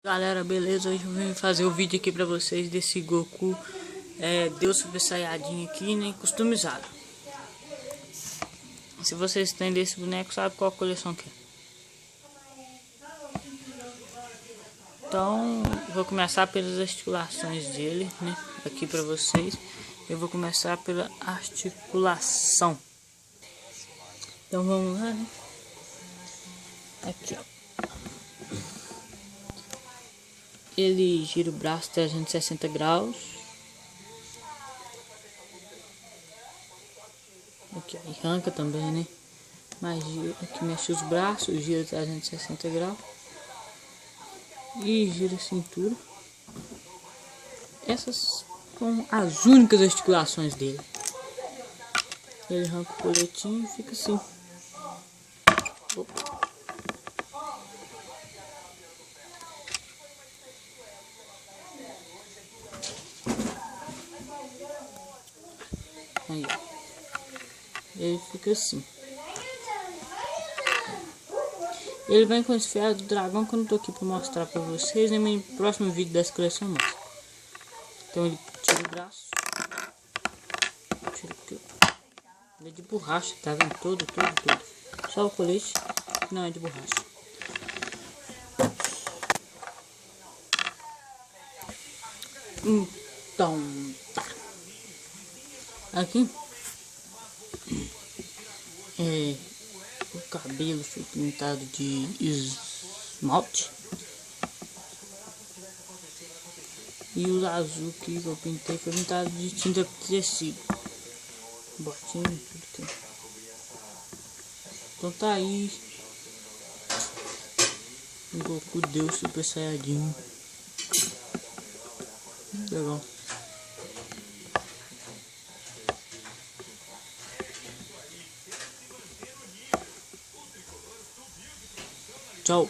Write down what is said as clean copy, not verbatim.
Galera, beleza? Hoje eu vim fazer o vídeo aqui pra vocês desse Goku Deus Super Saiyajin aqui, né? Customizado. Se vocês têm desse boneco, sabe qual coleção que é. Então, vou começar pelas articulações dele, né? Aqui pra vocês. Eu vou começar pela articulação. Então vamos lá, né? Aqui, ó. Ele gira o braço 360 graus. Aqui, ó, arranca também, né? Mas gira, aqui mexe os braços, gira 360 graus. E gira a cintura. Essas são as únicas articulações dele. Ele arranca o coletinho e fica assim. Opa. Aí, ó. Ele fica assim. Ele vem com esse ferro do dragão que eu não tô aqui pra mostrar pra vocês. No meu próximo vídeo dessa coleção mostra. Então ele tira o braço. Tira aqui. Ele é de borracha, tá vendo? Todo. Só o colete não é de borracha. Então, tá. Aqui o cabelo foi pintado de esmalte. E o azul que eu pintei foi pintado de tinta tecido. Botinho, tudo aqui. Então tá aí. O Goku Deus Super Saiyajin. Legal. Tchau.